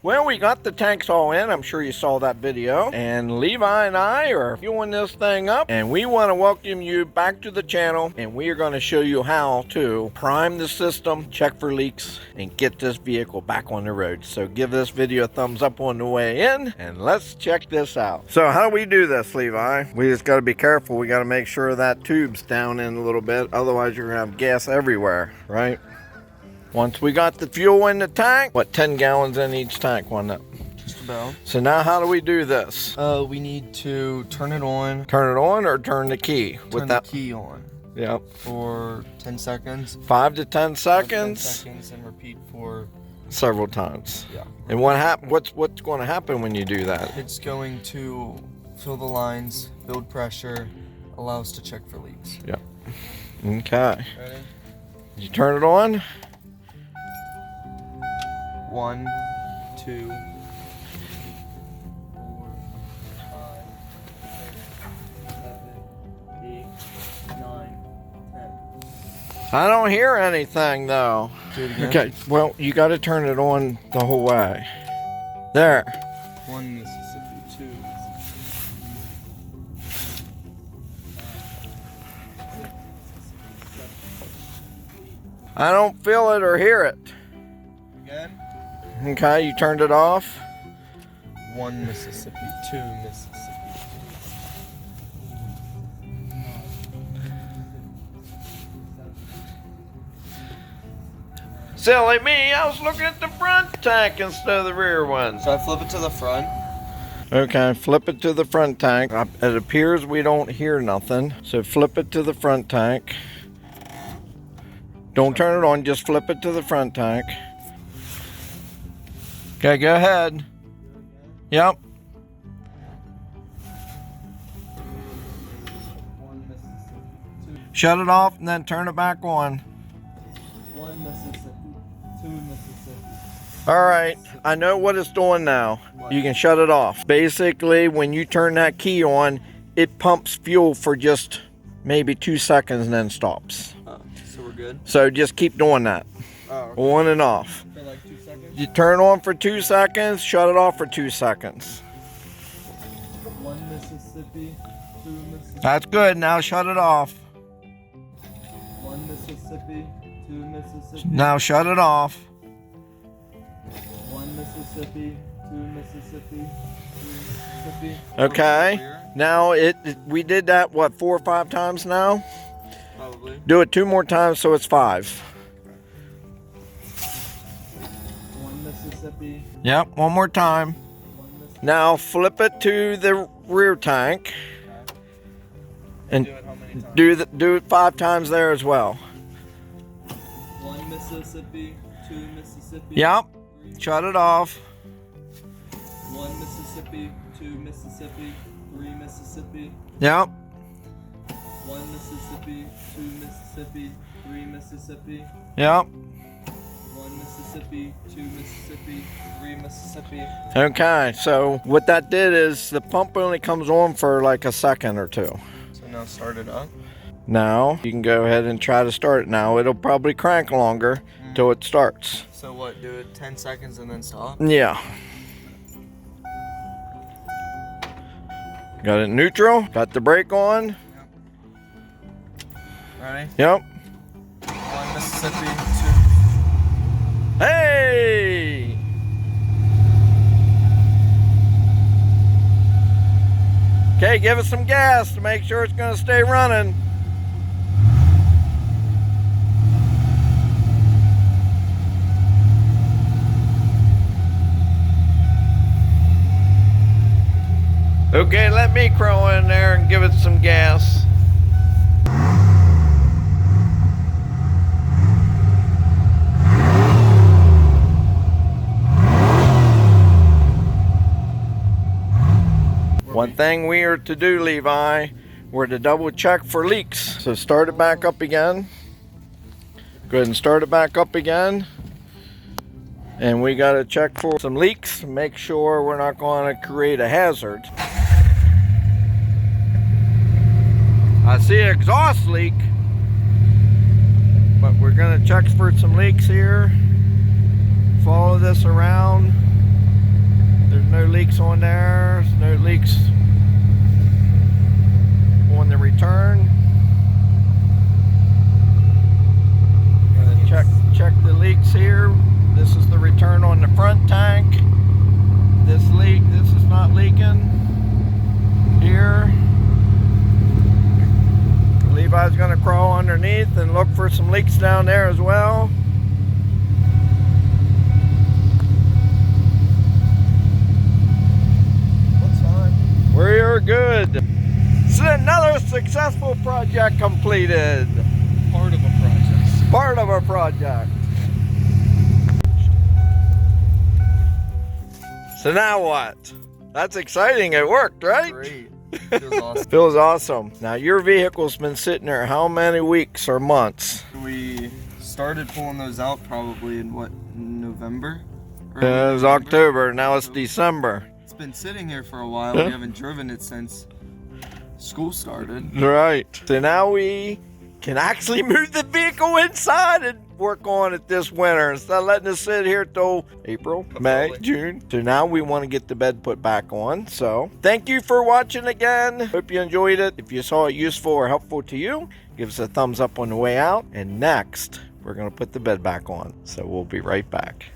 Well, we got the tanks all in. I'm sure you saw that video. And Levi and I are fueling this thing up. And we want to welcome you back to the channel. And we are going to show you how to prime the system, check for leaks, and get this vehicle back on the road. So give this video a thumbs up on the way in. And let's check this out. So how do we do this, Levi? We just got to be careful. We got to make sure that tube's down in a little bit. Otherwise, you're going to have gas everywhere, right? Once we got the fuel in the tank, 10 gallons in each tank, wasn't it? Just about. So now how do we do this? We need to turn it on. Turn it on or turn the key? Turn the key on. Yep. For 10 seconds. 5 to 10 seconds. 10 seconds and repeat for several times. Yeah. And what's going to happen when you do that? It's going to fill the lines, build pressure, allow us to check for leaks. Yep. Okay. Ready? You turn it on. 1, 2, 4, 5, 6, 7, 8, 9, 10. I don't hear anything though. Do it again. Okay, well, you got to turn it on the whole way. There. 1 Mississippi, 2 Mississippi. I don't feel it or hear it. Again. Okay, you turned it off. 1 Mississippi, 2 Mississippi. Silly me, I was looking at the front tank instead of the rear one. So I flip it to the front. Okay, flip it to the front tank. It appears we don't hear nothing. So flip it to the front tank. Don't turn it on, just flip it to the front tank. Okay, go ahead. Yep. 1 Mississippi, 2. Shut it off and then turn it back on. 1 Mississippi, 2 Mississippi. All right, I know what it's doing now. What? You can shut it off. Basically, when you turn that key on, it pumps fuel for just maybe 2 seconds and then stops. Oh, so we're good? So just keep doing that. Oh, okay. On and off. For like 2 seconds? You turn on for 2 seconds, shut it off for 2 seconds. 1 Mississippi, 2 Mississippi. That's good, now shut it off. 1 Mississippi, 2 Mississippi. Now shut it off. 1 Mississippi, 2 Mississippi, 2 Mississippi. Okay, now we did that, 4 or 5 times now? Probably. Do it 2 more times so it's 5. 1 Mississippi. Yep, 1 more time. 1 Mississippi. Now flip it to the rear tank. And Do it how many times? do it 5 times there as well. 1 Mississippi, 2 Mississippi. Yep, 3. shut it off. 1 Mississippi, 2 Mississippi, 3 Mississippi. Yep, 1 Mississippi, 2 Mississippi, 3 Mississippi. yep. 1 Mississippi, 2 Mississippi, 3 Mississippi. Okay, so what that did is the pump only comes on for like a second or 2. So now start it up. Now you can go ahead and try to start it now. It'll probably crank longer till it starts. So what, do it 10 seconds and then stop? Yeah. Got it neutral, got the brake on. Ready? Yep. 1 Mississippi, 2. Hey! Okay, give it some gas to make sure it's going to stay running. Okay, let me crawl in there and give it some gas. One thing we are to do, Levi, we're to double check for leaks. So start it back up again. Go ahead and start it back up again. And we got to check for some leaks, make sure we're not going to create a hazard. I see an exhaust leak, but we're going to check for some leaks here. Follow this around. leaks on there. No leaks on the return. Check the leaks here. This is the return on the front tank. This is not leaking here. Levi's gonna crawl underneath and look for some leaks down there as well. Looks fine. We're good. This is another successful project completed. Part of a project. Part of a project. So now what? That's exciting. It worked, right? Great. Feels awesome. Feels awesome. Now your vehicle's been sitting there how many weeks or months? We started pulling those out probably in what, November? It was October. Now it's December. It's been sitting here for a while. We haven't driven it since school started. Right. So now we can actually move the vehicle inside and work on it this winter instead of letting it sit here till April, May, June. So now we want to get the bed put back on. So thank you for watching again. Hope you enjoyed it. If you saw it useful or helpful to you, give us a thumbs up on the way out. And next, we're going to put the bed back on. So we'll be right back.